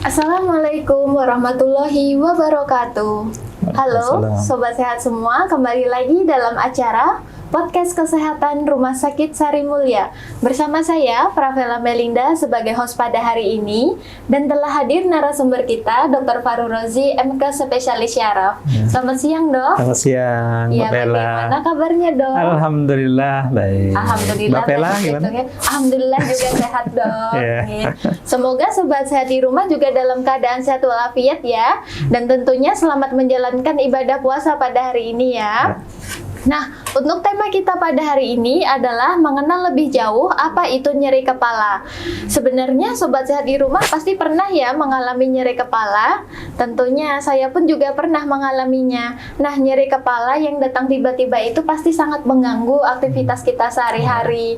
Assalamualaikum warahmatullahi wabarakatuh. Halo, Sobat Sehat semua, kembali lagi dalam acara Podcast Kesehatan Rumah Sakit Sari Mulya. Bersama saya, Pravela Melinda, sebagai host pada hari ini. Dan telah hadir narasumber kita, Dr. Faru Rozi, MK Spesialis Syaraf. Selamat siang, Dok. Selamat siang, Mbak Pela. Bagaimana kabarnya, Dok? Alhamdulillah, baik. Alhamdulillah, Mbak Pela gimana? Alhamdulillah juga sehat, Dok. Yeah. Semoga Sobat Sehat di rumah juga dalam keadaan sehat walafiat ya. Dan tentunya selamat menjalankan ibadah puasa pada hari ini ya. Nah, untuk tema kita pada hari ini adalah mengenal lebih jauh apa itu nyeri kepala. Sebenarnya Sobat Sehat di rumah pasti pernah ya mengalami nyeri kepala. Tentunya saya pun juga pernah mengalaminya. Nah, nyeri kepala yang datang tiba-tiba itu pasti sangat mengganggu aktivitas kita sehari-hari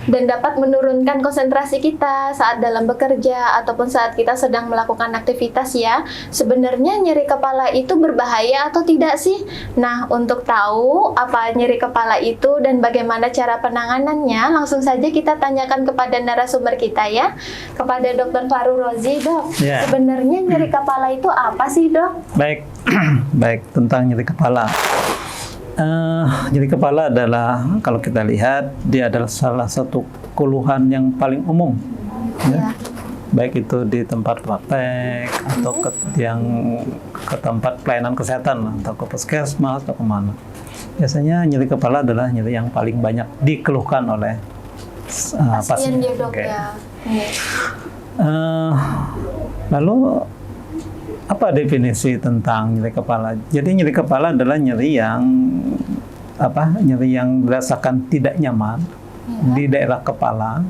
dan dapat menurunkan konsentrasi kita saat dalam bekerja ataupun saat kita sedang melakukan aktivitas ya. Sebenarnya nyeri kepala itu berbahaya atau tidak sih? Nah, untuk tahu apa nyeri kepala itu dan bagaimana cara penanganannya, langsung saja kita tanyakan kepada narasumber kita ya, kepada Dr. Faru Rozi. Dok, sebenarnya nyeri kepala itu apa sih, Dok? Baik, baik, tentang nyeri kepala. Nyeri kepala adalah, kalau kita lihat, dia adalah salah satu keluhan yang paling umum, ya. Baik itu di tempat praktek atau ke tempat pelayanan kesehatan atau ke puskesmas atau kemana. Biasanya nyeri kepala adalah nyeri yang paling banyak dikeluhkan oleh pasien. Ya, Dok, ya. Lalu apa definisi tentang nyeri kepala? Jadi nyeri kepala adalah nyeri yang dirasakan tidak nyaman di daerah kepala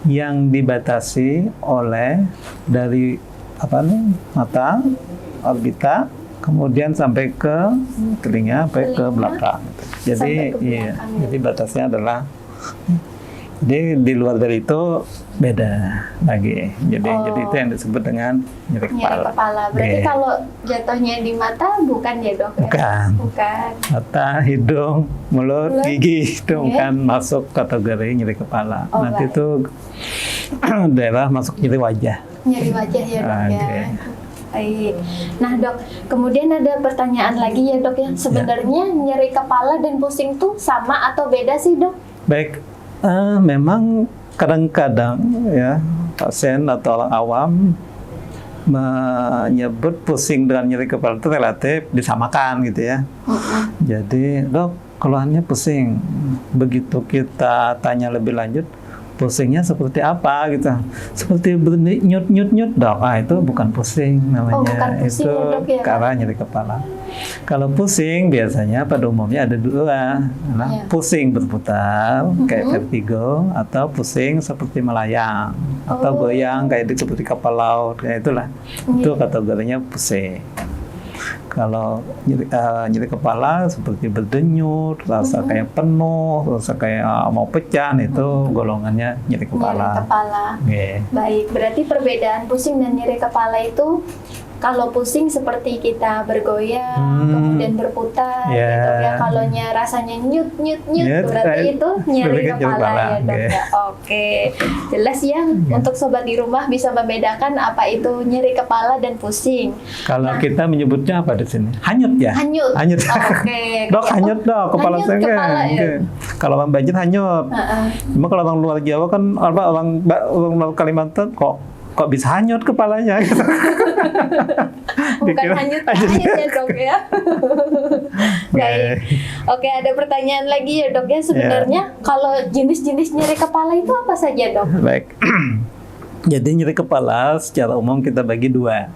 yang dibatasi oleh dari mata, orbita, kemudian sampai ke telinga, sampai ke belakang. Jadi jadi batasnya adalah, jadi di luar dari itu beda lagi. Jadi itu yang disebut dengan nyeri kepala. Berarti kalau jatuhnya di mata bukan ya, Dok? Bukan. Mata, hidung, mulut, gigi itu bukan masuk kategori nyeri kepala. Nanti itu daerah masuk nyeri wajah. Nyeri wajah ya, Dok ya. Baik. Nah, Dok, kemudian ada pertanyaan lagi ya, Dok ya. Sebenarnya nyeri kepala dan pusing tuh sama atau beda sih, Dok? Baik. Memang kadang-kadang ya pasien atau orang awam menyebut pusing dengan nyeri kepala itu relatif disamakan gitu ya. Jadi, Dok, keluhannya pusing. Begitu kita tanya lebih lanjut, pusingnya seperti apa gitu? Seperti nyut-nyut, Dok. Itu bukan pusing namanya. Bukan pusing, itu ya, Dok, ya? karena nyeri kepala. Kalau pusing biasanya pada umumnya ada dua, pusing berputar kayak vertigo, atau pusing seperti melayang atau goyang kayak seperti kapal laut, kayak itulah. Itu kategorinya pusing. Kalau nyeri kepala seperti berdenyut, rasa kayak penuh, rasa kayak mau pecah, itu golongannya nyeri kepala. Nyeri kepala. Baik, berarti perbedaan pusing dan nyeri kepala itu, kalau pusing seperti kita bergoyang, kemudian berputar, gitu ya. Kalau rasanya nyut, berarti itu nyeri kepala ya, Dok ya. Oke, jelas ya. Untuk sobat di rumah bisa membedakan apa itu nyeri kepala dan pusing. Kalau kita menyebutnya apa di sini? Hanyut ya? Hanyut. Oke. Dok, hanyut, Dok, kepala saya. Ya. Kalau orang Banjar hanyut. Cuma kalau orang luar Jawa kan, orang luar Kalimantan kok bisa hanyut kepalanya gitu. Bukan hanyut ya, Dok ya. Baik. Oke, ada pertanyaan lagi ya, Dok ya. Sebenarnya kalau jenis-jenis nyeri kepala itu apa saja, Dok? Baik. Jadi nyeri kepala secara umum kita bagi dua.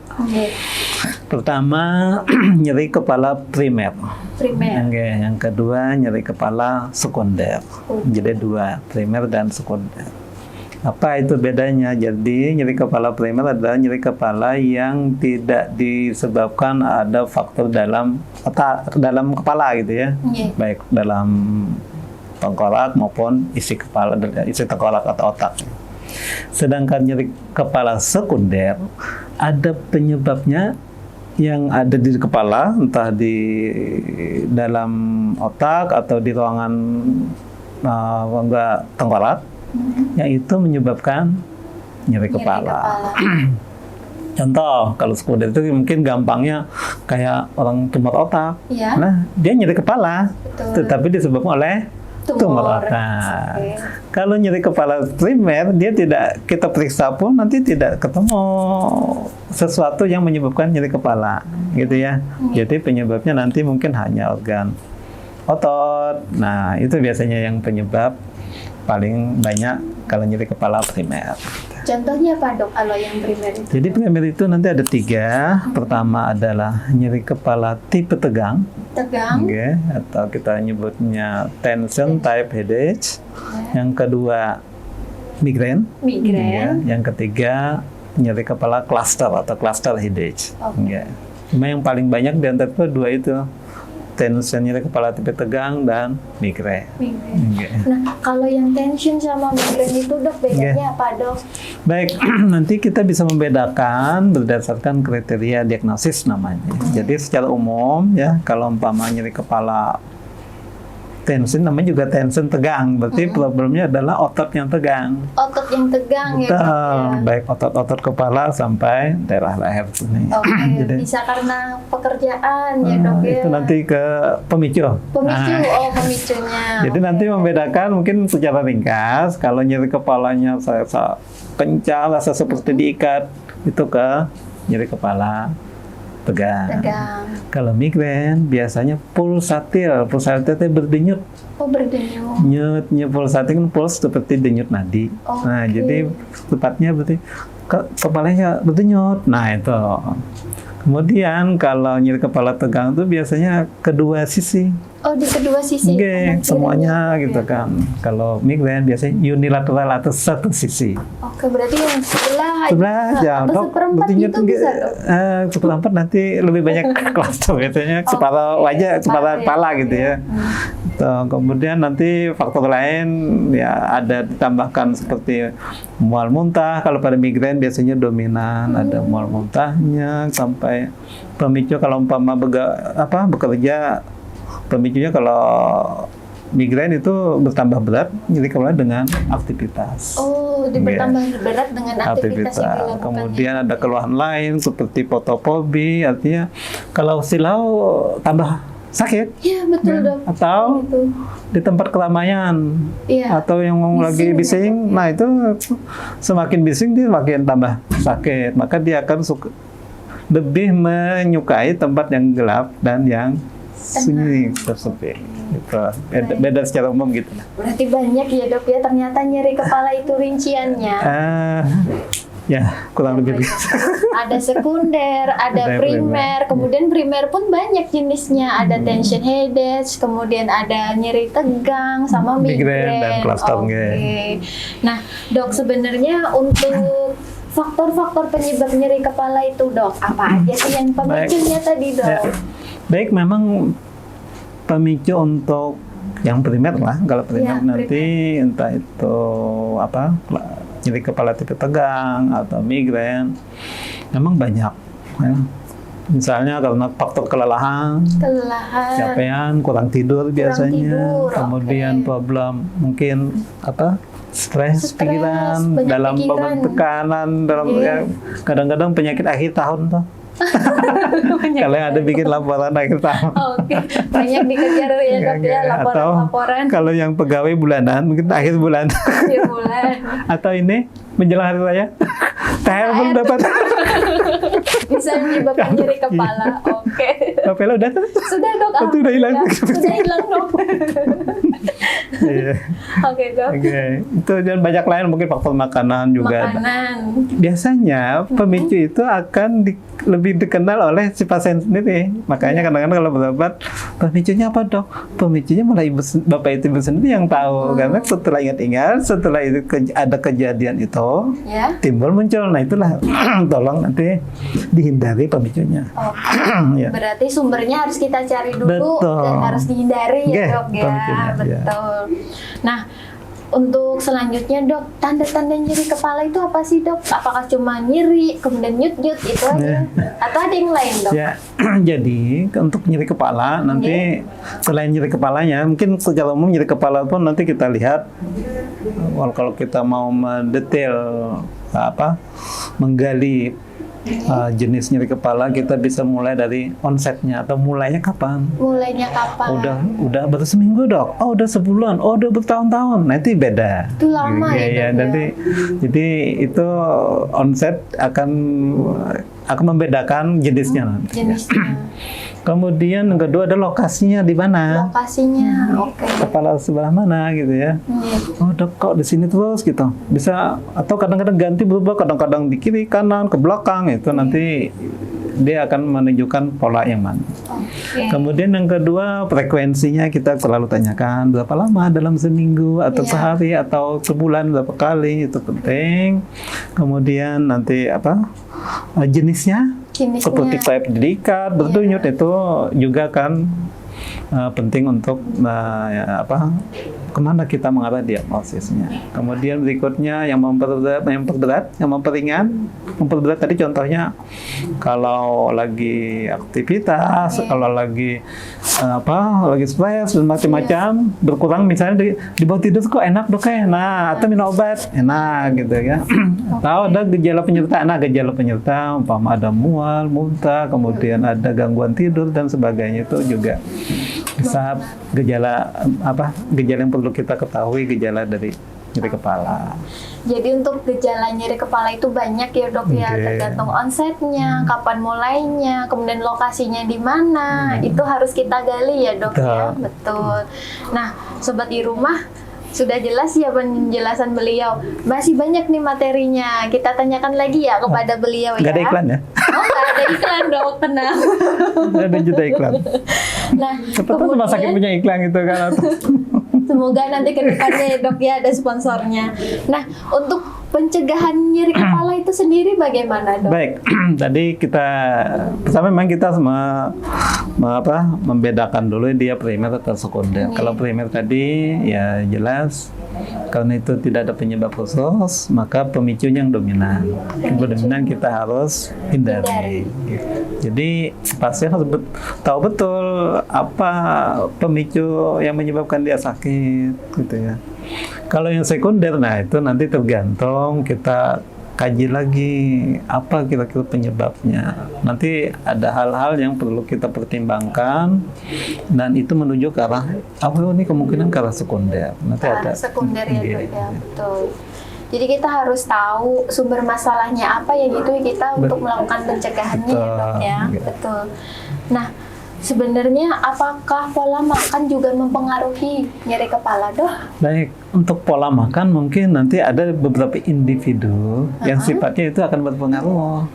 Pertama, nyeri kepala primer. Yang kedua, nyeri kepala sekunder. Jadi dua, primer dan sekunder. Apa itu bedanya? Jadi nyeri kepala primer adalah nyeri kepala yang tidak disebabkan ada faktor dalam kepala gitu ya. Baik dalam tengkorak maupun isi kepala, isi tengkorak atau otak. Sedangkan nyeri kepala sekunder ada penyebabnya yang ada di kepala, entah di dalam otak atau di ruangan rongga tengkorak, yang itu menyebabkan nyeri kepala. Contoh, kalau sekunder itu mungkin gampangnya kayak orang tumor otak. Ya. Nah, dia nyeri kepala, Betul. tetapi disebabkan oleh tumor otak. Oke. Kalau nyeri kepala primer, dia tidak kita periksa pun nanti tidak ketemu sesuatu yang menyebabkan nyeri kepala, gitu ya. Jadi penyebabnya nanti mungkin hanya organ otot. Nah, itu biasanya yang penyebab paling banyak kalau nyeri kepala primer. Contohnya apa dok kalau yang primer itu? Jadi primer itu nanti ada 3. Pertama adalah nyeri kepala tipe tegang. Tegang. Oke, atau kita nyebutnya tension type headache. Yang kedua migrain. Migrain. Yang ketiga nyeri kepala cluster atau cluster headache. Oke. Cuma yang paling banyak di antara itu 2 itu. Tension nyeri kepala tipe tegang dan migrain. Migrain. Nah, kalau yang tension sama migrain itu dok bedanya apa dok? Baik, nanti kita bisa membedakan berdasarkan kriteria diagnosis namanya. Jadi secara umum ya, kalau umpama nyeri kepala tension namanya juga tension tegang, berarti problemnya adalah otot yang tegang. Otot yang tegang ya dok ya? Baik otot-otot kepala sampai daerah leher sini. Oke, bisa karena pekerjaan ya dok ya? Itu nanti ke pemicu. Pemicu, pemicunya. Jadi nanti membedakan mungkin secara ringkas, kalau nyeri kepalanya saya kencang, rasa seperti diikat, itu ke nyeri kepala tegang. Kalau migrain biasanya pulsatil itu berdenyut. Oh, berdenyut. Nyut pulsatil kan puls seperti denyut nadi. Nah, jadi tepatnya berarti kepalanya berdenyut. Nah, itu. Kemudian kalau nyeri kepala tegang itu biasanya kedua sisi. Oh, di kedua sisi. Semuanya gitu kan. Kalau migrain biasanya unilateral atau satu sisi. Oke, berarti yang sebelah aja. Atau seperempat gitu bisa dok? Seperempat nanti lebih banyak cluster biasanya kepala wajah, kepala kepala gitu ya. Kemudian nanti faktor lain ya ada ditambahkan seperti mual muntah. Kalau pada migrain biasanya dominan ada mual muntahnya sampai pemicu kalau umpama bekerja. Pemicunya kalau migrain itu bertambah berat nyeri kepala dengan aktivitas. Oh, bertambah berat dengan aktivitas yang dilakukan. Kemudian ada keluhan lain seperti fotofobi, artinya kalau silau tambah sakit. Iya, betul dok. Atau di tempat keramaian. Iya. Atau yang lagi bising, nah itu semakin bising dia makin tambah sakit. Maka dia akan lebih menyukai tempat yang gelap dan yang sunyi tersebut. Gitu. Beda secara umum gitu. Berarti banyak ya dok ya, ternyata nyeri kepala itu rinciannya. Ya, kurang lebih. Ada sekunder, ada primer, kemudian primer pun banyak jenisnya. Ada tension headache, kemudian ada nyeri tegang, sama migrain dan cluster. Nah, dok sebenarnya untuk faktor-faktor penyebab nyeri kepala itu dok, apa aja sih yang pemicunya tadi dok? Ya. Baik, memang pemicu untuk yang primer lah. Kalau primer nanti entah itu nyeri kepala tipe tegang atau migrain, memang banyak. Ya. Misalnya karena faktor kelelahan, capaian, kurang tidur biasanya, kemudian problem mungkin stres pikiran, dalam tekanan, dalam kadang-kadang penyakit akhir tahun tuh. Kalau ada bikin laporan akhir tahun. Oke, banyak dikejar ya dok ya laporan-laporan. Kalau yang pegawai bulanan mungkin akhir bulan. Akhir bulan. Atau ini menjelang hari raya. THR belum dapat. Bisa menyebabkan nyeri kepala. Oke. Kapela udah? Sudah dok. Itu udah hilang. Sudah hilang dok. Oke dok. Itu dan banyak lain mungkin faktor makanan juga. Biasanya pemicu itu akan lebih dikenal oleh si pasien sendiri. Makanya kadang-kadang kalau berobat, pemicunya apa dok? Pemicunya malah bapak ibu sendiri yang tahu. Karena setelah ingat-ingat, setelah itu ada kejadian itu, timbul muncul. Nah itulah tolong nanti dihindari pemicunya. Berarti sumbernya harus kita cari dulu. Dan harus dihindari ya dok ya. Betul. Nah, untuk selanjutnya dok, tanda-tanda nyeri kepala itu apa sih dok? Apakah cuma nyeri, kemudian nyut-nyut itu aja? Atau ada yang lain dok? Ya, jadi untuk nyeri kepala nanti selain nyeri kepalanya, mungkin secara umum nyeri kepala pun nanti kita lihat kalau kita mau mendetail menggali jenis nyeri kepala kita bisa mulai dari onsetnya atau mulainya kapan? Mulainya kapan? Udah baru seminggu dok? Oh udah sebulan? Oh udah bertahun-tahun? Nah itu beda. Itu lama ya dok ya? Jadi itu onset akan membedakan jenisnya nanti. Kemudian yang kedua ada lokasinya di mana? Lokasinya, oke. Kepala sebelah mana gitu ya? Oh dok kok di sini terus gitu? Bisa atau kadang-kadang ganti berubah, kadang-kadang di kiri, kanan, ke belakang itu nanti dia akan menunjukkan pola yang mana. Kemudian yang kedua frekuensinya kita selalu tanyakan berapa lama dalam seminggu atau sehari atau sebulan berapa kali, itu penting. Kemudian nanti jenisnya seperti pipe diikat, berdenyut itu juga kan penting untuk kemana kita mengarah diagnosisnya. Kemudian berikutnya yang memperberat, yang memperingan. Memperberat tadi contohnya kalau lagi aktivitas, kalau lagi lagi stres dan macam-macam, berkurang misalnya di bawah tidur kok enak dok ya, nah atau minum obat enak gitu ya. Tahu ada gejala penyerta, umpama ada mual, muntah, kemudian ada gangguan tidur dan sebagainya, itu juga bisa gejala yang perlu kita ketahui, gejala dari nyeri kepala. Jadi untuk gejala nyeri kepala itu banyak ya dok ya, tergantung onsetnya, kapan mulainya, kemudian lokasinya di mana, itu harus kita gali ya dok ya. Betul. Nah sobat di rumah, sudah jelas ya penjelasan beliau. Masih banyak nih materinya. Kita tanyakan lagi ya kepada beliau ya. Nggak ada iklan ya? Oh nggak ada iklan dok, tenang. Nggak ada juta iklan. Nah, seperti rumah sakit punya iklan itu kan. Semoga nanti ke depannya ya dok ya ada sponsornya. Nah untuk pencegahan nyeri kepala itu sendiri bagaimana dok? Baik, tadi pertama memang kita membedakan dulu dia primer atau sekunder. Kalau primer tadi ya jelas karena itu tidak ada penyebab khusus, maka pemicunya yang dominan. Yang dominan kita harus hindari. Jadi pasien harus tahu betul apa pemicu yang menyebabkan dia sakit, gitu ya. Kalau yang sekunder, nah itu nanti tergantung kita kaji lagi apa kira-kira penyebabnya. Nanti ada hal-hal yang perlu kita pertimbangkan dan itu menuju ke arah ini kemungkinan ke arah sekunder. Nanti ada sekunder ya dok ya, betul. Jadi kita harus tahu sumber masalahnya apa yang itu kita untuk melakukan pencegahannya ya dok ya, betul. Nah sebenarnya apakah pola makan juga mempengaruhi nyeri kepala dok? Baik, untuk pola makan mungkin nanti ada beberapa individu yang sifatnya itu akan berpengaruh.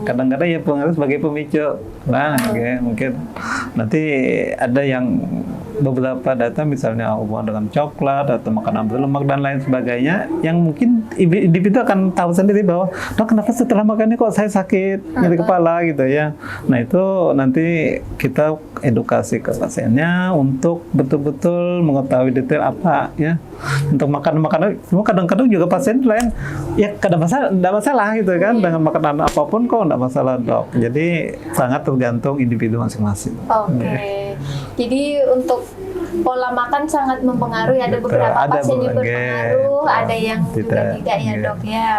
Kadang-kadang ya pengaruh sebagai pemicu. Nah, mungkin nanti ada yang beberapa data misalnya hubungan dengan coklat atau makanan berlemak dan lain sebagainya yang mungkin individu akan tahu sendiri bahwa dok kenapa setelah makan ini kok saya sakit nyeri kepala gitu ya. Nah itu nanti kita edukasi ke pasiennya untuk betul-betul mengetahui detail apa ya untuk makanan semua. Kadang-kadang juga pasien lain ya tidak masalah gitu kan dengan makanan apapun kok tidak masalah dok. Jadi sangat tergantung individu masing-masing. Oke. Jadi untuk pola makan sangat mempengaruhi. Ada beberapa pasien yang berpengaruh, ada yang juga tidak ya dok ya.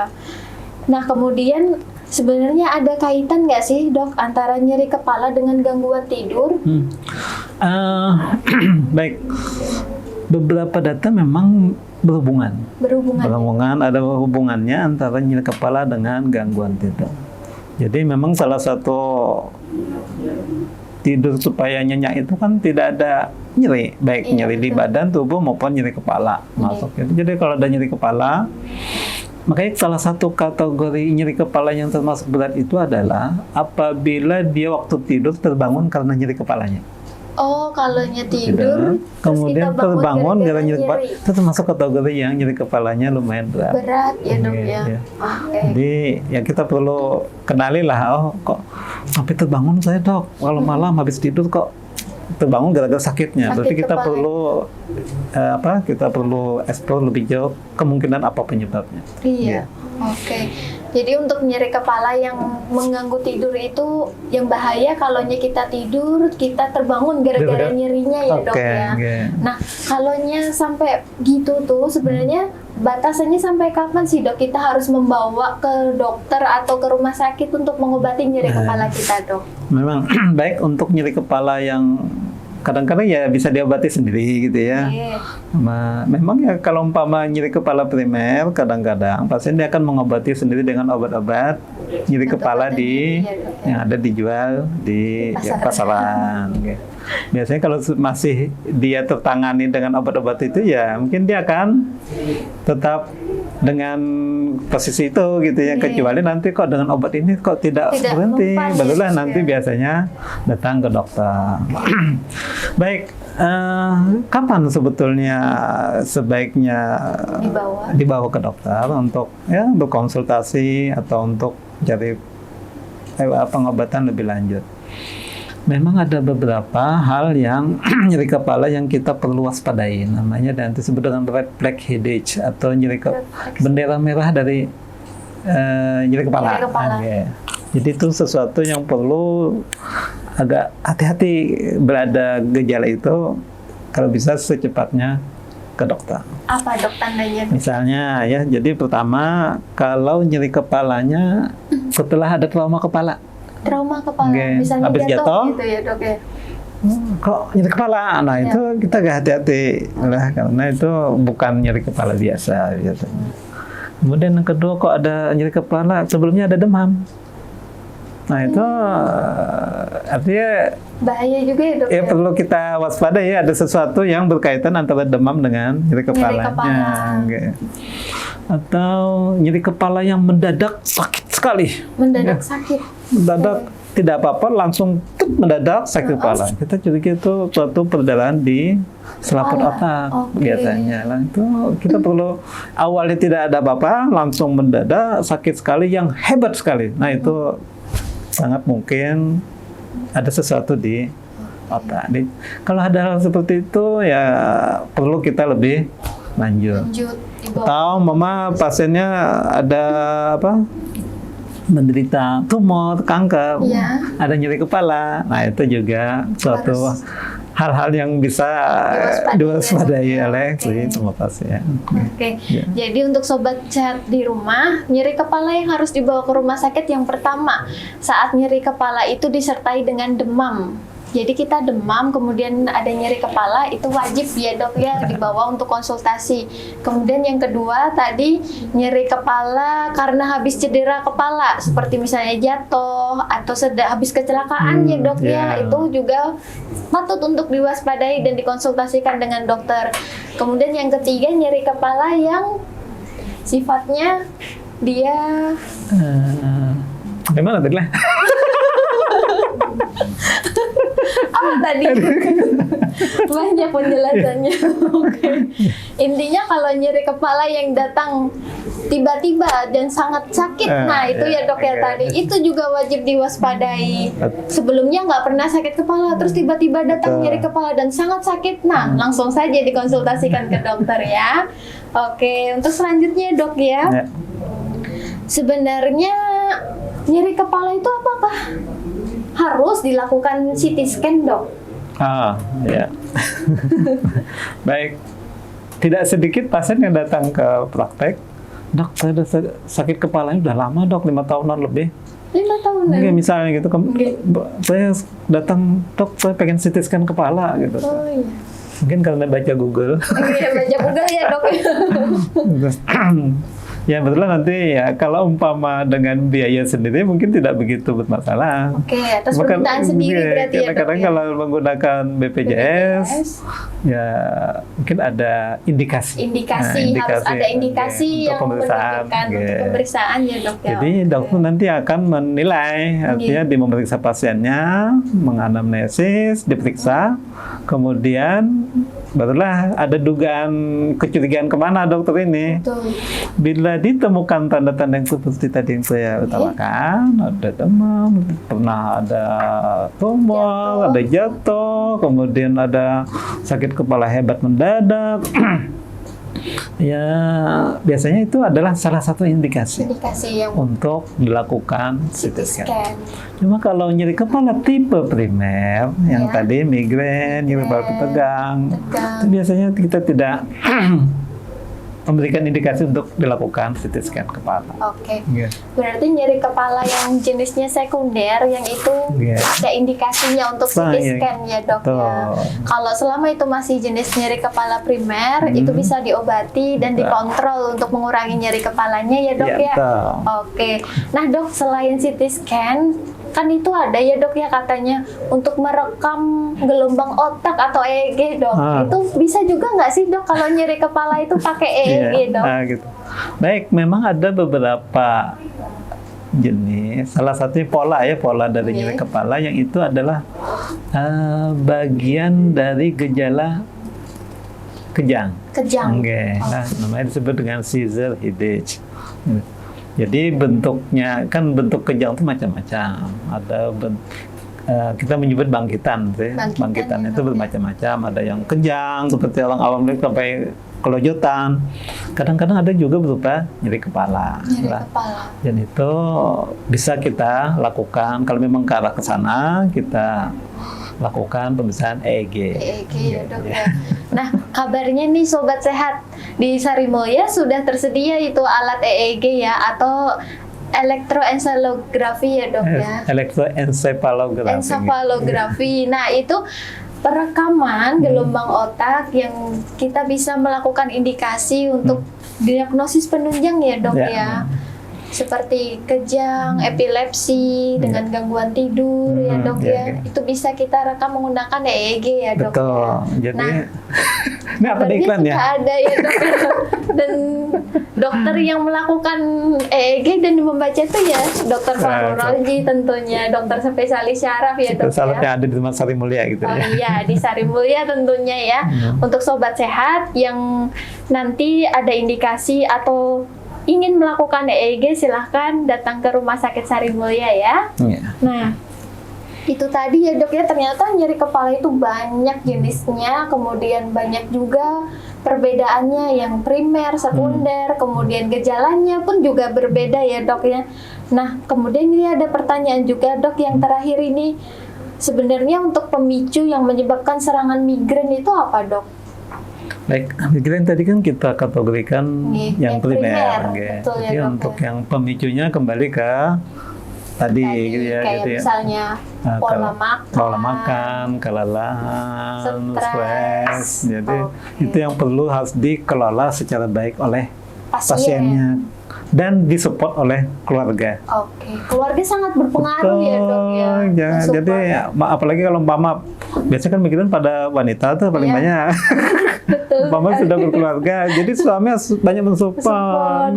Nah kemudian sebenarnya ada kaitan nggak sih dok antara nyeri kepala dengan gangguan tidur? Baik, beberapa data memang berhubungan. Ada hubungannya antara nyeri kepala dengan gangguan tidur. Jadi memang salah satu tidur supaya nyenyak itu kan tidak ada nyeri, baik nyeri di badan, tubuh maupun nyeri kepala masuk. Jadi kalau ada nyeri kepala, makanya salah satu kategori nyeri kepala yang termasuk berat itu adalah apabila dia waktu tidur terbangun karena nyeri kepalanya. Oh, kalau tidur kemudian terbangun gara nyeri kepala, itu termasuk kategori yang nyeri kepalanya lumayan berat. Berat ya dok ya. Jadi ya kita perlu kenali lah, kok sampai terbangun saya dok, kalau malam habis tidur kok terbangun gara-gara sakitnya. Berarti kita perlu kita perlu explore lebih jauh kemungkinan apa penyebabnya. Iya. Oke. Jadi untuk nyeri kepala yang mengganggu tidur itu yang bahaya kalau kita tidur, kita terbangun gara-gara nyerinya ya dok ya. Nah kalau sampai gitu tuh sebenarnya batasannya sampai kapan sih dok kita harus membawa ke dokter atau ke rumah sakit untuk mengobati nyeri kepala kita dok? Memang baik untuk nyeri kepala yang kadang-kadang ya bisa diobati sendiri gitu ya. Memang ya kalau umpama nyeri kepala primer, kadang-kadang pasien dia akan mengobati sendiri dengan obat-obat nyeri kepala yang ada dijual di pasaran. Biasanya kalau masih dia tertangani dengan obat-obat itu ya mungkin dia akan tetap dengan posisi itu gitu ya, kecuali nanti kok dengan obat ini kok tidak berhenti, barulah nanti biasanya datang ke dokter. Baik, kapan sebetulnya sebaiknya dibawa ke dokter untuk berkonsultasi atau untuk cari pengobatan lebih lanjut? Memang ada beberapa hal yang nyeri kepala yang kita perlu waspadai. Namanya nanti disebut dengan red flag headache atau bendera merah dari nyeri kepala. Jadi itu sesuatu yang perlu agak hati-hati berada gejala itu, kalau bisa secepatnya ke dokter. Apa dok tandanya? Misalnya ya, jadi pertama kalau nyeri kepalanya setelah ada trauma kepala. Trauma kepala, misalnya habis jatuh gitu ya dok ya? Kok nyeri kepala? Nah itu kita agak hati-hati lah, karena itu bukan nyeri kepala biasa biasanya. Kemudian yang kedua, kok ada nyeri kepala sebelumnya ada demam. Nah itu artinya bahaya juga ya dok. Ya perlu kita waspada ya, ada sesuatu yang berkaitan antara demam dengan nyeri kepalanya. Atau nyeri kepala yang mendadak sakit sekali. Mendadak sakit. Mendadak tidak apa-apa, langsung mendadak sakit kepala. Kita curiga itu suatu perdarahan di selaput otak biasanya. Lah itu kita perlu, awalnya tidak ada apa-apa, langsung mendadak sakit sekali yang hebat sekali. Nah itu sangat mungkin ada sesuatu di otak. Kalau ada hal seperti itu ya perlu kita lebih lanjut. Atau mama pasiennya ada menderita tumor, kanker, ada nyeri kepala. Nah itu juga suatu hal-hal yang bisa diwaspadai oleh semua pasien. Jadi untuk sobat sehat di rumah, nyeri kepala yang harus dibawa ke rumah sakit yang pertama, saat nyeri kepala itu disertai dengan demam. Jadi kita demam, kemudian ada nyeri kepala, itu wajib ya dok ya dibawa untuk konsultasi. Kemudian yang kedua tadi nyeri kepala karena habis cedera kepala, seperti misalnya jatuh atau habis kecelakaan ya dok ya, itu juga patut untuk diwaspadai dan dikonsultasikan dengan dokter. Kemudian yang ketiga nyeri kepala yang sifatnya dia gimana tadi lah? Apa tadi? Banyak penjelasannya. Intinya kalau nyeri kepala yang datang tiba-tiba dan sangat sakit, nah itu ya dok ya tadi, itu juga wajib diwaspadai. Sebelumnya nggak pernah sakit kepala, terus tiba-tiba datang nyeri kepala dan sangat sakit, nah langsung saja dikonsultasikan ke dokter ya. Oke, untuk selanjutnya dok ya, sebenarnya nyeri kepala itu apakah harus dilakukan CT scan dok? Ya. Baik. Tidak sedikit pasien yang datang ke praktek, dok saya udah sakit kepalanya udah lama dok, 5 tahunan lebih. 5 tahunan? Mungkin misalnya gitu, saya datang dok saya pengen CT scan kepala gitu. Mungkin karena baca Google. Iya baca Google ya dok. Ya betul nanti ya, kalau umpama dengan biaya sendiri mungkin tidak begitu bermasalah. Atas permintaan sendiri berarti ya dok. Kadang-kadang kalau menggunakan BPJS ya mungkin ada indikasi. Harus ada indikasi yang menunjukkan untuk pemeriksaan ya dok ya. Jadi dokter nanti akan menilai, artinya di memeriksa pasiennya, menganamnesis, diperiksa, kemudian barulah ada dugaan kecurigaan kemana dokter ini. Bila ditemukan tanda-tanda yang seperti tadi yang saya utamakan, ada demam, pernah ada tumor, ada jatuh, kemudian ada sakit kepala hebat mendadak, Ya, biasanya itu adalah salah satu indikasi yang untuk dilakukan CT scan. Cuma kalau nyeri kepala tipe primer, yang tadi migrain, nyeri kepala tegang, itu biasanya kita tidak memberikan indikasi untuk dilakukan CT scan kepala. Oke. Berarti nyeri kepala yang jenisnya sekunder, yang itu ada indikasinya untuk CT scan ya dok ya. Kalau selama itu masih jenis nyeri kepala primer, itu bisa diobati dan dikontrol untuk mengurangi nyeri kepalanya ya dok ya. Oke. Nah dok, selain CT scan, kan itu ada ya dok ya katanya untuk merekam gelombang otak atau EEG dok. Itu bisa juga nggak sih dok kalau nyeri kepala itu pakai EEG dok? Gitu. Baik, memang ada beberapa jenis. Salah satunya pola dari nyeri kepala yang itu adalah bagian dari gejala kejang. Nah, namanya disebut dengan seizure headache. Jadi bentuknya, kan bentuk kejang itu macam-macam. Ada kita menyebut bangkitan, bangkitan itu bermacam-macam. Ada yang kejang seperti orang awam sampai kelojotan. Kadang-kadang ada juga berupa nyeri kepala. Dan itu bisa kita lakukan kalau memang ke arah ke sana, kita lakukan pemeriksaan EEG. Ya dok ya. Nah, kabarnya nih Sobat Sehat, di Sarimulya sudah tersedia itu alat EEG ya, atau elektroencephalografi ya dok ya. Elektroencephalografi. Nah, itu perekaman gelombang otak yang kita bisa melakukan indikasi untuk diagnosis penunjang ya dok ya. Seperti kejang, epilepsi, dengan gangguan tidur ya dok ya. Itu bisa kita rekam menggunakan EEG ya dok. Betul. Jadi ini apa iklan ya? Ada ya dok. Dan dokter yang melakukan EEG dan membaca itu ya Dokter Fahru Roji tentunya, dokter spesialis syaraf ya dok. Salahnya ada di rumah Sarimulya gitu ya. Iya, di Sarimulya tentunya ya. Untuk Sobat Sehat yang nanti ada indikasi atau ingin melakukan EEG, silahkan datang ke Rumah Sakit Sarimulya ya. Nah, itu tadi ya dok ya, ternyata nyeri kepala itu banyak jenisnya, kemudian banyak juga perbedaannya yang primer, sekunder, kemudian gejalanya pun juga berbeda ya dok ya. Nah, kemudian ini ada pertanyaan juga dok yang terakhir ini, sebenarnya untuk pemicu yang menyebabkan serangan migrain itu apa dok? Baik, migrain tadi kan kita kategorikan yang primer. Betul, jadi ya, untuk yang pemicunya kembali ke tadi gitu ya, kayak gitu ya. Misalnya pola makan, kelelahan, stres. Jadi itu yang perlu harus dikelola secara baik oleh pasiennya dan disupport oleh keluarga. Keluarga sangat berpengaruh ya dok ya. Jadi apalagi kalau mama, biasanya kan mikirin pada wanita tuh paling banyak. Mama sudah berkeluarga, jadi suami banyak mensupport.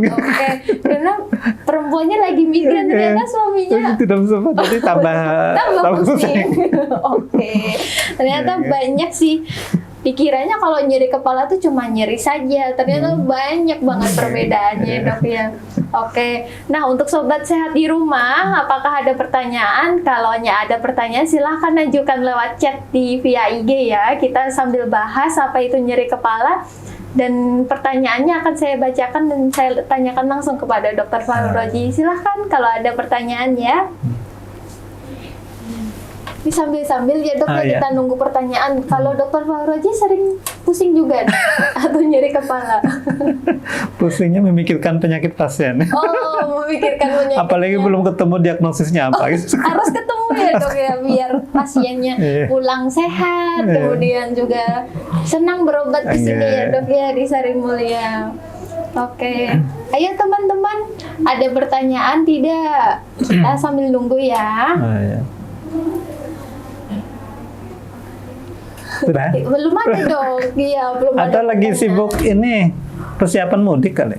Karena perempuannya lagi migrain, ternyata suaminya tidak mensupport, jadi tambah pusing. Ternyata banyak sih. Dikiranya kalau nyeri kepala tuh cuma nyeri saja, ternyata banyak banget perbedaannya dok ya. Nah untuk Sobat Sehat di rumah, apakah ada pertanyaan? Kalau ada pertanyaan silahkan ajukan lewat chat via IG ya. Kita sambil bahas apa itu nyeri kepala, dan pertanyaannya akan saya bacakan dan saya tanyakan langsung kepada Dokter Fahru Roji. Silahkan kalau ada pertanyaan ya. Sambil-sambil ya dok, kita nunggu pertanyaan. Kalau Dokter Fahru Roji sering pusing juga atau nyeri kepala? Pusingnya memikirkan penyakit pasien. Memikirkan penyakit. Apalagi belum ketemu diagnosisnya apa. Harus ketemu ya dok ya, biar pasiennya pulang sehat, kemudian juga senang berobat di sini ya dok ya, di Sarimulya. Ayo teman-teman, ada pertanyaan tidak? Kita sambil nunggu ya. Sudah? Belum ada dok, belum ada. Atau lagi sibuk ini persiapan mudik kali?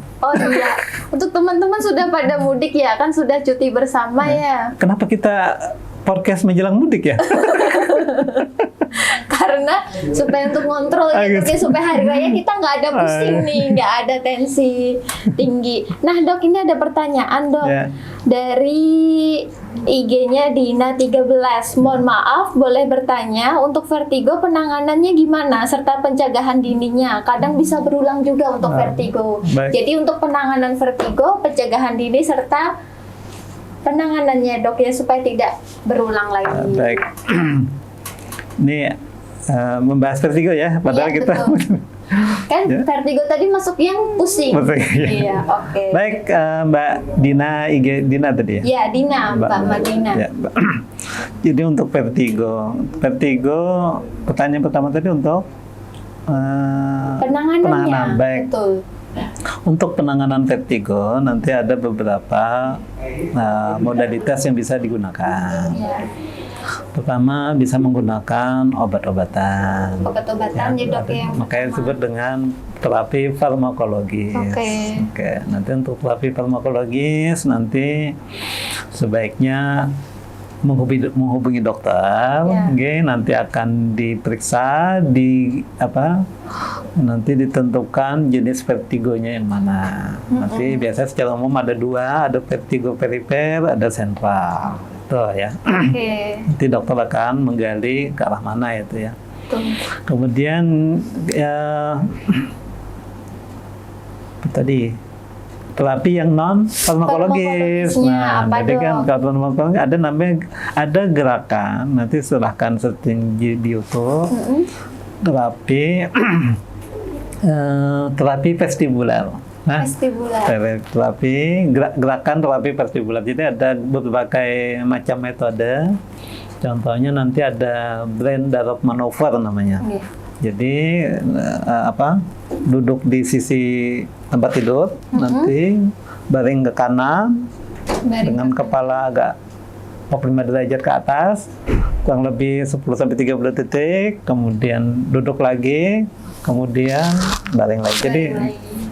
Untuk teman-teman sudah pada mudik ya, kan sudah cuti bersama ya. Kenapa kita podcast menjelang mudik ya? Karena karena supaya untuk kontrol gitu, gitu. supaya hari raya kita nggak ada pusing nih, nggak ada tensi tinggi. Nah dok, ini ada pertanyaan dok dari IG-nya Dina 13. Mohon maaf, boleh bertanya untuk vertigo penanganannya gimana serta pencegahan dininya? Kadang bisa berulang juga untuk vertigo. Jadi untuk penanganan vertigo, pencegahan dini serta penanganannya dok ya supaya tidak berulang lagi. Baik. Ini membahas vertigo ya, padahal kita kan vertigo tadi masuk yang pusing. Iya, oke. Baik, Mbak Dina, IG Dina tadi ya? Ya, Dina, Mbak Dina. Ya. Jadi untuk vertigo, pertanyaan pertama tadi untuk penanganannya. Baik. Betul. Untuk penanganan vertigo nanti ada beberapa modalitas yang bisa digunakan. Ya. Pertama bisa menggunakan obat-obatan. Obat-obatan ya dok ya. Makanya disebut dengan terapi farmakologis. Oke. Nanti untuk terapi farmakologis nanti sebaiknya menghubungi dokter, nanti akan diperiksa, nanti ditentukan jenis vertigonya yang mana. Nanti biasanya secara umum ada dua, ada vertigo perifer, ada sentral. Tuh ya. Nanti dokter akan menggali ke arah mana itu ya. Kemudian tadi terapi yang non farmakologis. Nah, jadi kan kalau farmakologis ada gerakan. Nanti silahkan searching di YouTube. Terapi vestibular. Nah, gerakan terapi vestibular. Jadi ada berbagai macam metode. Contohnya nanti ada brain Darab maneuver namanya. Jadi duduk di sisi tempat tidur, nanti baring ke kanan dengan kepala agak 45 derajat ke atas, kurang lebih 10-30 detik, kemudian duduk lagi, kemudian baring lagi. Jadi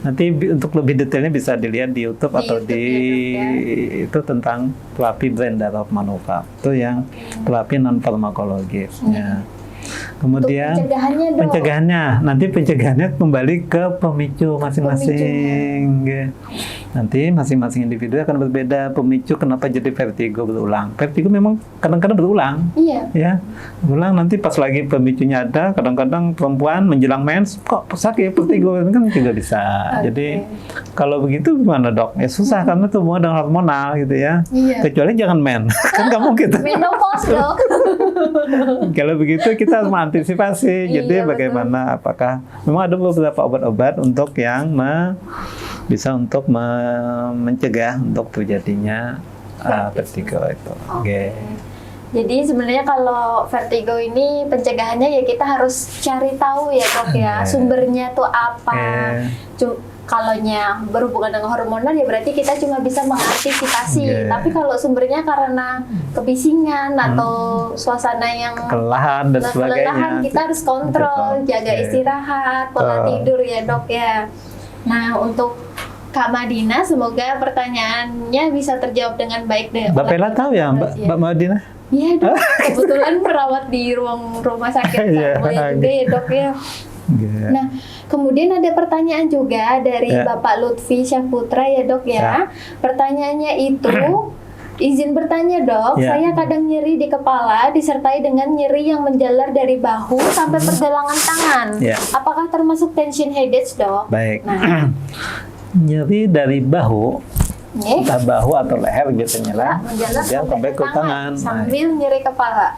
nanti untuk lebih detailnya bisa dilihat di YouTube atau itu tentang terapi brain Darab maneuver. Itu yang terapi non farmakologis. Kemudian pencegahannya kembali ke pemicu masing-masing. Nanti masing-masing individu akan berbeda pemicu kenapa jadi vertigo berulang. Vertigo memang kadang-kadang berulang. Ya, berulang nanti pas lagi pemicunya ada, kadang-kadang perempuan menjelang mens kok sakit vertigo kan juga bisa. Jadi kalau begitu gimana dok? Ya susah karena itu semua dengan hormonal gitu ya. Kecuali jangan men, kan nggak mungkin. Menopause dok. Kalau begitu kita harus mengantisipasi. Jadi bagaimana? Apakah memang ada beberapa obat-obat untuk yang bisa untuk mencegah untuk terjadinya vertigo itu. Jadi sebenarnya kalau vertigo ini pencegahannya ya kita harus cari tahu ya dok ya sumbernya tuh apa. Kalaunya berhubungan dengan hormonal ya berarti kita cuma bisa mengantisipasi. Tapi kalau sumbernya karena kebisingan atau suasana yang kelelahan dan sebagainya, kita harus kontrol, jaga istirahat, pola tidur ya dok ya. Nah untuk Kak Madina, semoga pertanyaannya bisa terjawab dengan baik deh. Mbak Pela tahu ya Mbak Madina? Iya dok, kebetulan perawat di ruang rumah sakit sama juga ya dok ya. Nah, kemudian ada pertanyaan juga dari Bapak Lutfi Syahputra ya dok ya. Pertanyaannya itu, izin bertanya dok, saya kadang nyeri di kepala disertai dengan nyeri yang menjalar dari bahu sampai pergelangan tangan. Apakah termasuk tension headache dok? Baik. Nah. Nyeri dari bahu, entah bahu atau leher biasanya lah, menjalar sampai ke tangan. Sambil nyeri kepala.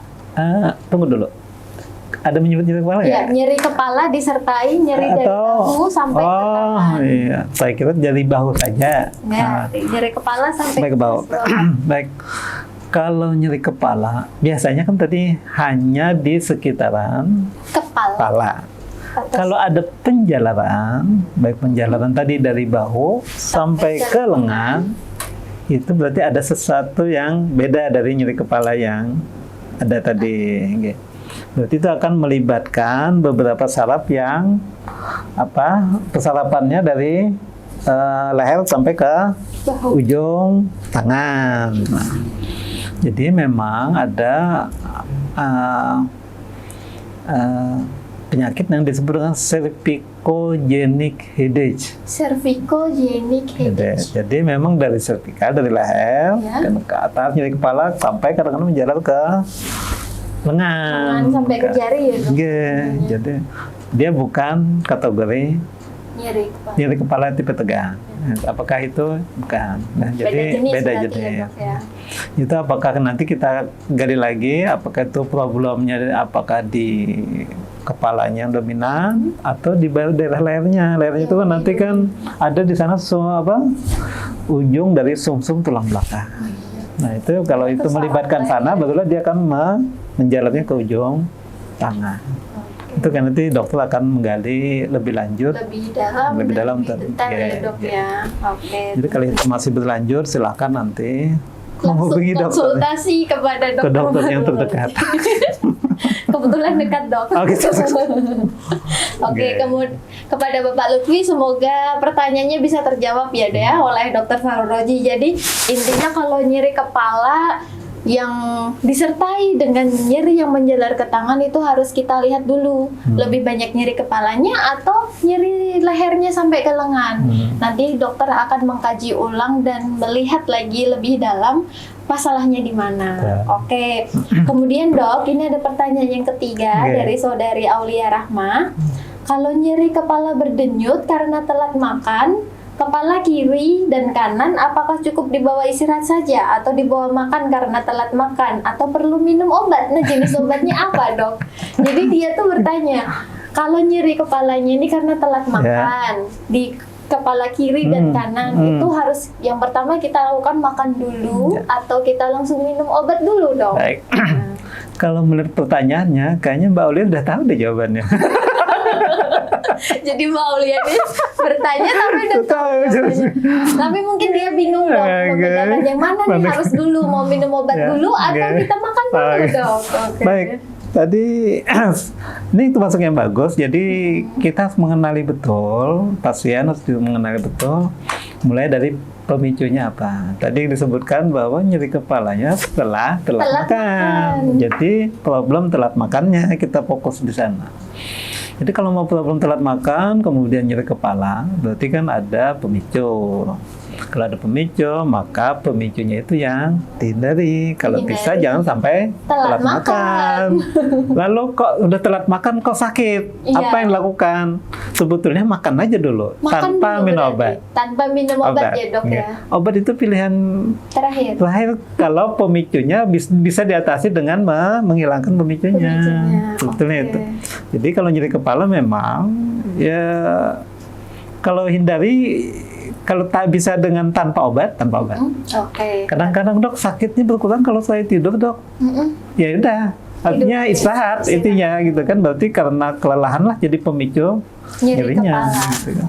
Tunggu dulu. Ada menyebut nyeri kepala ya? Nyeri kepala disertai nyeri dari bahu sampai ke tangan. Iya, saya kira dari bahu saja. Nyeri kepala sampai ke bahu. Baik. Kalau nyeri kepala, biasanya kan tadi hanya di sekitaran kepala. Kalau ada penjalaran, baik penjalaran tadi dari bahu sampai ke lengan, itu berarti ada sesuatu yang beda dari nyeri kepala yang ada tadi. Berarti itu akan melibatkan beberapa saraf yang persarapannya dari leher sampai ke ujung tangan. Jadi memang ada penyakit yang disebut dengan cervicogenic headache. Cervicogenic headache. Jadi memang dari cervical, dari leher ke atas nyeri kepala sampai kadang-kadang menjalar ke lengan sampai ke jari ya dok? Jadi dia bukan kategori nyeri kepala tipe tegang. Apakah itu? Bukan. Nah, jadi beda jenis. Ya. Itu apakah nanti kita gali lagi, apakah itu problemnya apakah di kepalanya yang dominan atau di daerah lehernya. Lehernya itu kan nanti kan ada di sana ujung dari sumsum tulang belakang. Nah itu kalau itu melibatkan sana, barulah dia akan menjalarnya ke ujung tangan. Itu kan nanti dokter akan menggali lebih lanjut, lebih dalam detail ya dok ya. Jadi kalau itu masih berlanjut, silakan nanti menghubungi konsultasi kepada dokter yang terdekat. Kebetulan dekat dok. Oke, kemudian kepada Bapak Lutfi, semoga pertanyaannya bisa terjawab ya oleh Dokter Fahruroji. Jadi intinya kalau nyeri kepala yang disertai dengan nyeri yang menjalar ke tangan itu harus kita lihat dulu lebih banyak nyeri kepalanya atau nyeri lehernya sampai ke lengan. Nanti dokter akan mengkaji ulang dan melihat lagi lebih dalam masalahnya di mana. Oke. Kemudian dok, ini ada pertanyaan yang ketiga dari saudari Aulia Rahma. Kalau nyeri kepala berdenyut karena telat makan, kepala kiri dan kanan apakah cukup dibawa istirahat saja atau dibawa makan karena telat makan atau perlu minum obat? Nah, jenis obatnya apa, dok? Jadi dia tuh bertanya, kalau nyeri kepalanya ini karena telat makan di kepala kiri dan kanan, itu harus yang pertama kita lakukan makan dulu atau kita langsung minum obat dulu, dok? Baik. Kalau melihat pertanyaannya, kayaknya Mbak Aulia udah tahu deh jawabannya. Jadi Mbak Aulia ini bertanya tapi udah tahu jawabannya. Tapi mungkin dia bingung dong, membedakan yang mana nih harus dulu, mau minum obat dulu atau kita makan dulu, dok? Baik. Tadi ini termasuk yang bagus. Jadi kita harus mengenali betul, pasien harus mengenali betul mulai dari pemicunya apa. Tadi disebutkan bahwa nyeri kepalanya setelah telat makan. Jadi problem telat makannya kita fokus di sana. Jadi kalau mau problem telat makan kemudian nyeri kepala, berarti kan ada pemicu. Kalau ada pemicu, maka pemicunya itu yang dihindari. Kalau bisa jangan sampai telat makan. Lalu kok udah telat makan kok sakit? Apa yang dilakukan? Sebetulnya makan aja dulu, tanpa minum obat. Tanpa minum obat ya dok ya? Obat itu pilihan terakhir kalau pemicunya bisa diatasi dengan menghilangkan pemicunya. Sebetulnya itu. Jadi kalau nyeri kepala memang ya kalau hindari. Kalau tak bisa dengan tanpa obat. Kadang-kadang dok sakitnya berkurang kalau saya tidur dok. Ya udah, artinya istirahat intinya gitu kan. Berarti karena kelelahan lah jadi pemicu nyerinya. Gitu.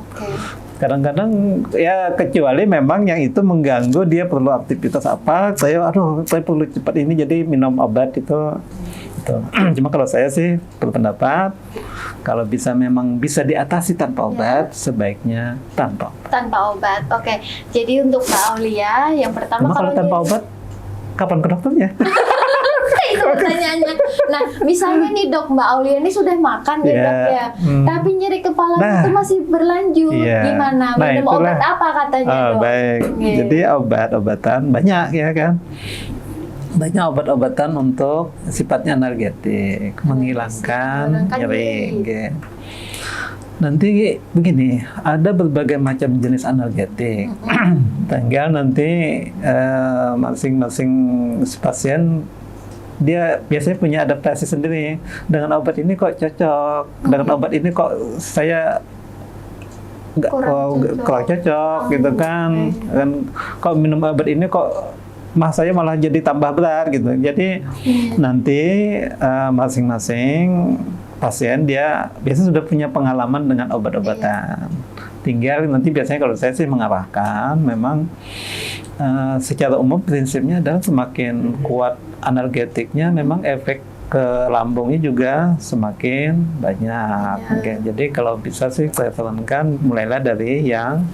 Kadang-kadang ya kecuali memang yang itu mengganggu dia perlu aktivitas apa. Saya perlu cepat ini jadi minum obat itu. Cuma kalau saya sih berpendapat kalau memang bisa diatasi tanpa obat, sebaiknya tanpa obat. Oke. Jadi untuk Mbak Aulia, yang pertama kalau tanpa obat, kapan ke dokternya? Itu pertanyaannya. Nah, misalnya nih dok, Mbak Aulia ini sudah makan ya dok ya, tapi nyeri kepala itu masih berlanjut. Gimana? Minum obat apa katanya dok? Baik. Jadi obat-obatan banyak ya kan. Banyak obat-obatan untuk sifatnya analgetik, menghilangkan nyeri. Nanti begini, ada berbagai macam jenis analgetik. Tinggal nanti masing-masing pasien dia biasanya punya adaptasi sendiri. Dengan obat ini kok cocok, dengan obat ini kok saya kurang cocok gitu kan. Dan kok minum obat ini kok saya malah jadi tambah berat gitu. Jadi nanti masing-masing pasien dia biasanya sudah punya pengalaman dengan obat-obatan. Tinggal nanti biasanya kalau saya sih mengarahkan memang secara umum prinsipnya adalah semakin kuat analgetiknya memang efek ke lambungnya juga semakin banyak. Jadi kalau bisa sih saya sarankan mulailah dari yang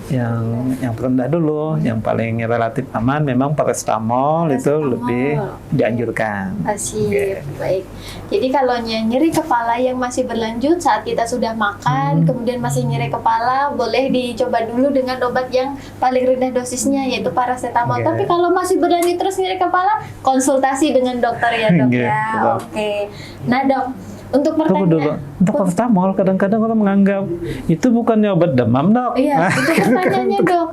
yang terendah dulu, yang paling relatif aman memang paracetamol itu lebih dianjurkan. Sip, baik. Jadi kalau nyeri kepala yang masih berlanjut saat kita sudah makan, kemudian masih nyeri kepala, boleh dicoba dulu dengan obat yang paling rendah dosisnya yaitu paracetamol. Tapi kalau masih berlanjut terus nyeri kepala, konsultasi dengan dokter ya dok ya. Oke. Nah dok, untuk Tunggu dulu, untuk paracetamol kadang-kadang orang menganggap itu bukannya obat demam dok. Iya, itu pertanyaannya dok.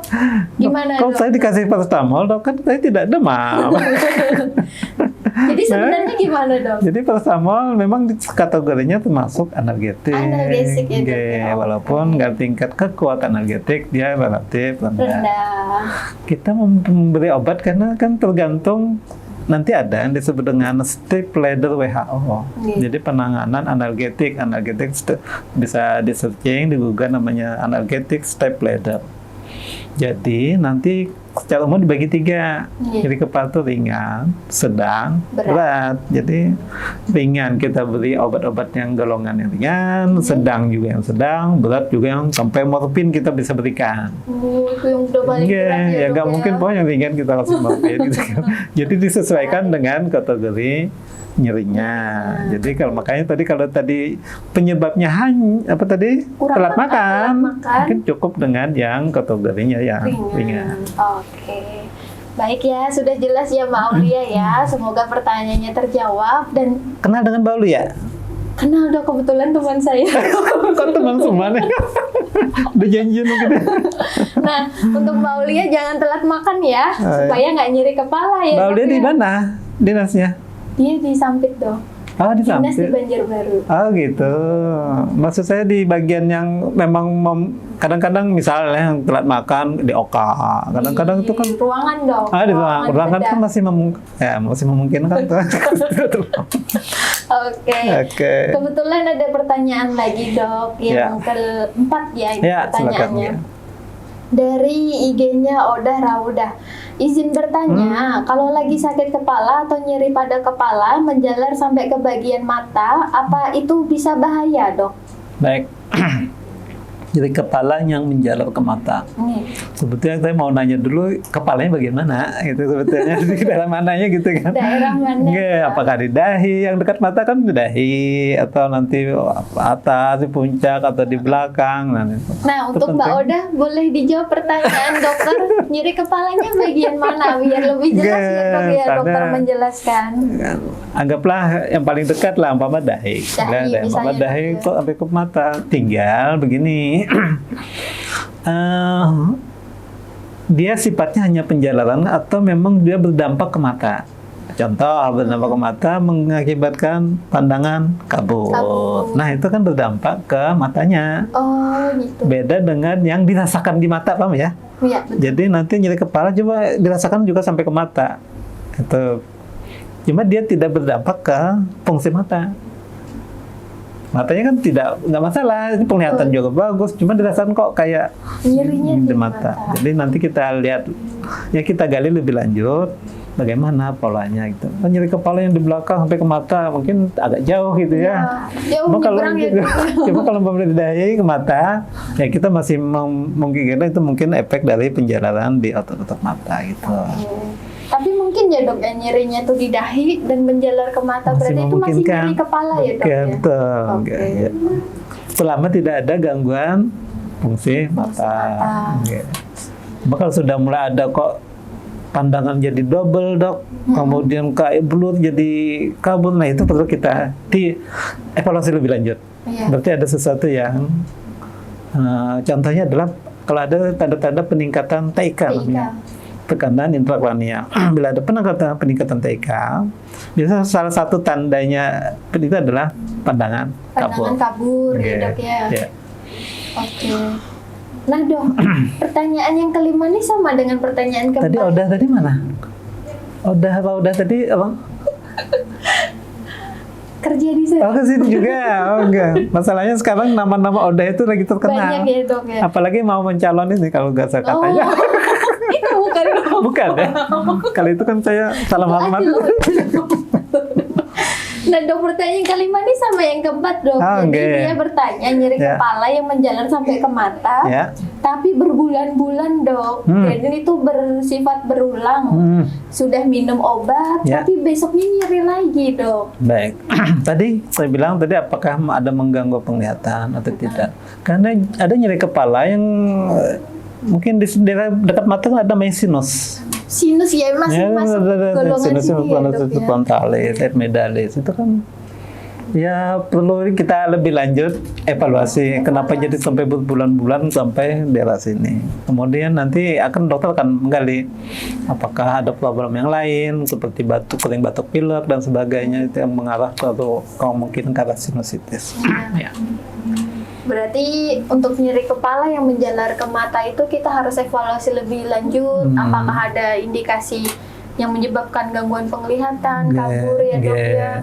Gimana Kalau dok? saya dikasih paracetamol dok, kan saya tidak demam. Jadi sebenarnya gimana dok? Jadi paracetamol memang kategorinya termasuk analgetik. Analgesik ya dok. Walaupun nggak tingkat kekuatan analgetik, dia relatif rendah. Kita memberi obat karena kan tergantung. Nanti ada yang disebut dengan step ladder WHO. Jadi penanganan analgetik bisa di searching di Google namanya analgetik step ladder. Jadi nanti secara umum dibagi 3. Jadi kepala itu ringan, sedang, berat. Jadi ringan kita beri obat-obat yang golongan yang ringan, sedang juga yang sedang, berat juga yang sampai morfin kita bisa berikan. Itu yang udah paling berat ya nggak mungkin pokoknya yang ringan kita kasih morfin gitu kan. Jadi disesuaikan dengan kategori nyerinya. Jadi kalau tadi penyebabnya telat makan, mungkin cukup dengan yang kategorinya yang ringan. Oke. Baik ya, sudah jelas ya Mbak Aulia ya. Semoga pertanyaannya terjawab dan kenal dengan Mbak Aulia? Kenal dok, kebetulan teman saya. Kok teman semuanya? Udah janjian mungkin. Nah, untuk Mbak Aulia jangan telat makan ya, supaya nggak nyeri kepala ya. Mbak Aulia di mana dinasnya? Dia di Sampit dong. Oh, di Sampit. Dinas di Banjarbaru. Oh gitu. Maksud saya di bagian yang memang kadang-kadang misalnya yang telat makan di OK. Kadang-kadang itu kan ruangan dong. Di ruangan kan masih memungkinkan tuh. Oke. Kebetulan ada pertanyaan lagi dok yang keempat ya ini pertanyaannya. Dari IG-nya Odah Raudah. Izin bertanya, kalau lagi sakit kepala atau nyeri pada kepala menjalar sampai ke bagian mata, apa itu bisa bahaya, dok? Baik. Jadi kepala yang menjalar ke mata. Sebetulnya saya mau nanya dulu kepalanya bagaimana gitu sebetulnya di daerah mananya gitu kan. Daerah mana? Apakah di dahi yang dekat mata kan di dahi atau nanti atas di puncak atau di belakang. Nah untuk Mbak Odah boleh dijawab pertanyaan dokter nyeri kepalanya bagian mana biar lebih jelas ya dok ya dokter menjelaskan. Anggaplah yang paling dekat lah umpama dahi. Umpama dahi kok sampai ke mata. Tinggal begini. Dia sifatnya hanya penjalaran atau memang dia berdampak ke mata. Contoh berdampak ke mata mengakibatkan pandangan kabur. Nah itu kan berdampak ke matanya. Oh gitu. Beda dengan yang dirasakan di mata, paham ya? Iya. Jadi nanti nyeri kepala coba dirasakan juga sampai ke mata. Itu. Cuma dia tidak berdampak ke fungsi mata. Matanya kan nggak masalah, ini penglihatan juga bagus, cuma dirasakan kok kayak nyerinya di mata. Jadi nanti kita lihat, ya kita gali lebih lanjut, bagaimana polanya gitu. Nyeri kepala yang di belakang sampai ke mata mungkin agak jauh gitu ya. Jauh cuma kalau dari dahi ke mata, ya kita masih memungkinkan itu mungkin efek dari penjalaran di otot-otot mata gitu. Tapi mungkin ya dok, ya nyerinya tuh di dahi dan menjalar ke mata, berarti itu masih nyeri kepala ya dok ya? Betul. Ya. Selama tidak ada gangguan fungsi mata. Kalau sudah mulai ada kok pandangan jadi double dok, kemudian kayak blur jadi kabur, nah itu perlu kita dievaluasi lebih lanjut. Berarti ada sesuatu yang contohnya adalah kalau ada tanda-tanda peningkatan TIK namanya. Tekanan intrakranial. Bila ada peningkatan TIK, biasanya salah satu tandanya itu adalah pandangan kabur. Pandangan kabur ya dok ya. Oke. Nah dok, pertanyaan yang kelima nih sama dengan pertanyaan keempat. Tadi Odah tadi mana? Odah tadi apa? Kerja di sana. Oh ke sini juga. Oh enggak. Masalahnya sekarang nama-nama Odah itu lagi terkenal. Banyak ya dok ya. Apalagi mau mencalon ini kalau nggak saya katanya. Itu bukan dok. Bukan ya. Kali itu kan saya salah hormat. Nah dok, pertanyaan kelima nih sama yang keempat dok. Jadi dia bertanya nyeri kepala yang menjalar sampai ke mata, tapi berbulan-bulan dok. Jadi itu bersifat berulang. Sudah minum obat, tapi besoknya nyeri lagi dok. Baik, tadi saya bilang tadi apakah ada mengganggu penglihatan atau tidak? Karena ada nyeri kepala yang mungkin di daerah dekat mata kan ada namanya sinus. Sinus ya masih masuk golongan sini ya dok ya. Frontalis, epimedalis itu kan ya perlu kita lebih lanjut evaluasi kenapa jadi sampai berbulan-bulan sampai daerah sini. Kemudian nanti dokter akan menggali apakah ada problem yang lain seperti kering batuk pilek dan sebagainya itu yang mengarah ke atau mungkin ke arah sinusitis. Ya. Berarti untuk nyeri kepala yang menjalar ke mata itu kita harus evaluasi lebih lanjut. Apakah ada indikasi yang menyebabkan gangguan penglihatan, kabur ya dok ya.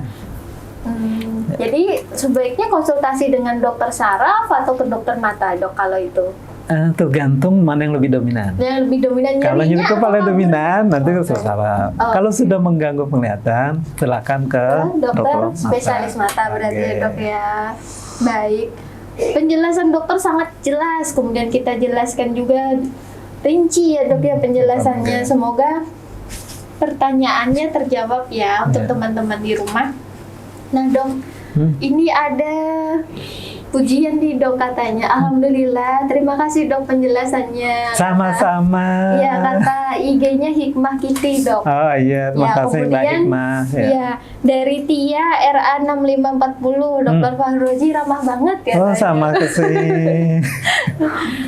Jadi sebaiknya konsultasi dengan dokter saraf atau ke dokter mata dok kalau itu? Tergantung mana yang lebih dominan. Yang lebih dominan nyerinya. Kalau nyeri kepala dominan nanti ke saraf. Kalau sudah mengganggu penglihatan silakan ke dokter spesialis mata berarti ya dok ya. Baik. Penjelasan dokter sangat jelas, kemudian kita jelaskan juga rinci ya dok ya penjelasannya. Semoga pertanyaannya terjawab ya untuk teman-teman di rumah. Nah dok, ini ada pujian nih dok katanya. Alhamdulillah, terima kasih dok penjelasannya. Sama-sama. Ya kata IG-nya Hikmah Kitty dok. Oh iya, terima kasih Mbak Hikmah. Ya, dari Tia RA6540, Dr. Fahroji ramah banget ya. Oh sama kasih.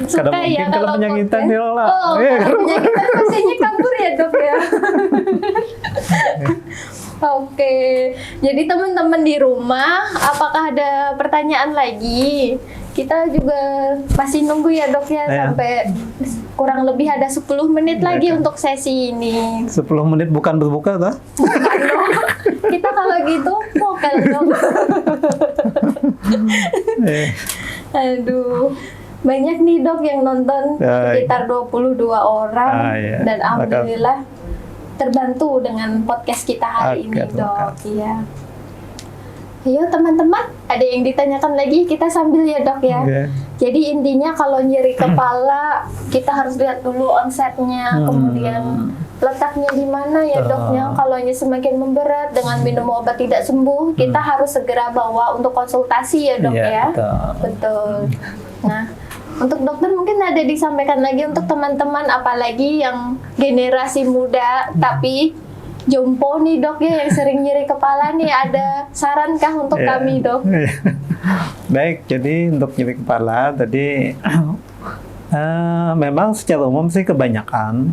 Suka ya kalau penyakitan dia lah. Oh, penyakitan pastinya kabur ya dok ya. Oke, jadi teman-teman di rumah, apakah ada pertanyaan lagi? Kita juga masih nunggu ya dok ya, sampai kurang lebih ada 10 menit lagi untuk sesi ini. 10 menit bukan berbuka toh? Bukan dong, kita kalau gitu vokal dong. Aduh, banyak nih dok yang nonton, sekitar 22 orang, dan alhamdulillah terbantu dengan podcast kita hari ini dok. Iya. Ayo teman-teman, ada yang ditanyakan lagi, kita sambil ya dok ya. Jadi intinya kalau nyeri kepala kita harus lihat dulu onsetnya, kemudian letaknya di mana ya doknya. Kalau semakin memberat dengan minum obat tidak sembuh, kita harus segera bawa untuk konsultasi ya dok ya. Betul. Nah, untuk dokter mungkin ada disampaikan lagi untuk teman-teman apalagi yang generasi muda tapi jompo nih dok ya yang sering nyeri kepala nih, ada sarankah untuk kami dok? Baik, jadi untuk nyeri kepala tadi memang secara umum sih kebanyakan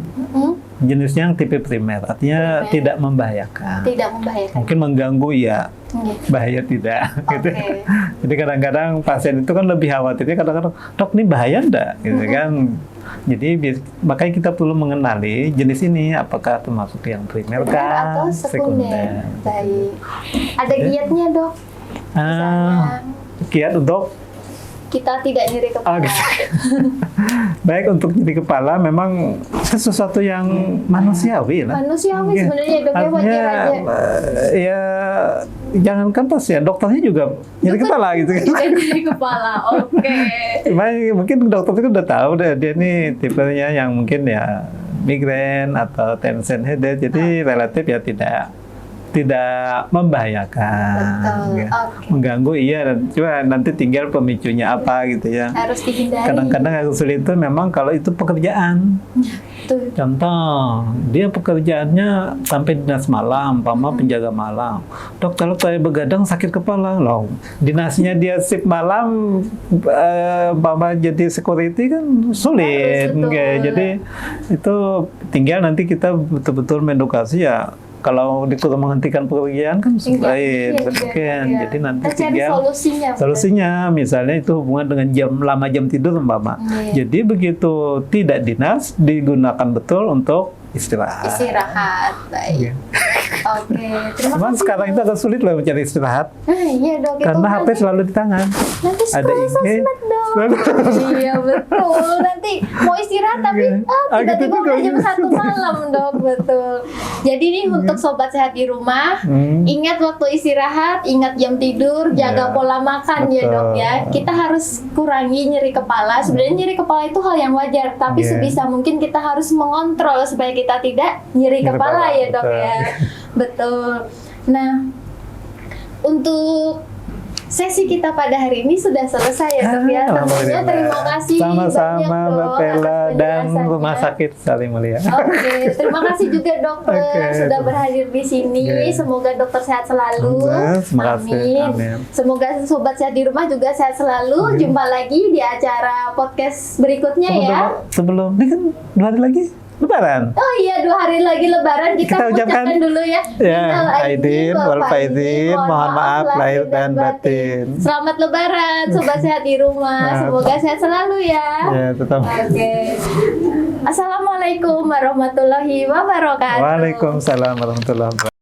jenisnya yang tipe primer, artinya tidak membahayakan. Tidak membahayakan. Mungkin mengganggu ya, bahaya tidak. Gitu. Jadi kadang-kadang pasien itu kan lebih khawatirnya kadang-kadang dok ini bahaya enggak, gitu kan. Jadi makanya kita perlu mengenali jenis ini apakah termasuk yang primer kah, atau sekunder. Baik. Ada kiatnya dok? Kiat untuk kita tidak nyeri kepala. Baik, untuk nyeri kepala memang sesuatu yang manusiawi lah. Manusiawi sebenarnya dok ya, wajar aja. Ya jangankan pasien, dokternya juga nyeri kepala gitu kan. Nyeri kepala, oke. Mungkin dokter itu udah tahu deh dia nih tipenya yang mungkin ya migrain atau tension headache, jadi relatif ya tidak membahayakan, mengganggu cuma nanti tinggal pemicunya apa gitu ya. Harus dihindari. Kadang-kadang yang sulit itu memang kalau itu pekerjaan. Contoh, dia pekerjaannya sampai dinas malam, penjaga malam. Dok, kalau saya begadang sakit kepala, loh. Dinasnya dia shift malam, jadi security kan sulit. Jadi itu tinggal nanti kita betul-betul mengedukasi ya. Kalau disuruh menghentikan pekerjaan kan lain, jadi nanti tinggal solusinya, misalnya itu hubungan dengan lama jam tidur umpama. Jadi begitu tidak dinas digunakan betul untuk istirahat. Baik. Oke, terima kasih. Sekarang itu agak sulit loh mencari istirahat. Iya dok. Karena HP selalu di tangan. Nanti ada IG, sosmed dok. Iya betul. Nanti mau istirahat tapi tiba-tiba udah jam 1 malam dok. Betul. Jadi nih untuk sobat sehat di rumah, ingat waktu istirahat, ingat jam tidur, jaga pola makan ya dok ya. Kita harus kurangi nyeri kepala. Sebenarnya nyeri kepala itu hal yang wajar, tapi sebisa mungkin kita harus mengontrol supaya kita tidak nyeri kepala ya dok ya. Betul. Nah, untuk sesi kita pada hari ini sudah selesai ya dok ya. Tentunya terima kasih sama-sama banyak Mbak dok Pella atas dan penjelasannya. Rumah Sakit Salim Mulia. Oke, terima kasih juga dokter yang sudah berhadir di sini. Semoga dokter sehat selalu. Terima kasih. Amin. Semoga sobat sehat di rumah juga sehat selalu. Jumpa lagi di acara podcast berikutnya ya. Sebelum ini kan 2 hari lagi Lebaran. Oh iya, 2 hari lagi Lebaran, kita ucapkan dulu ya. Ya, aidin, wal faizin, mohon maaf lahir dan batin. Selamat Lebaran, sobat sehat di rumah. Semoga sehat selalu ya. Ya, tetap. Oke. Assalamualaikum warahmatullahi wabarakatuh. Waalaikumsalam warahmatullahi wabarakatuh.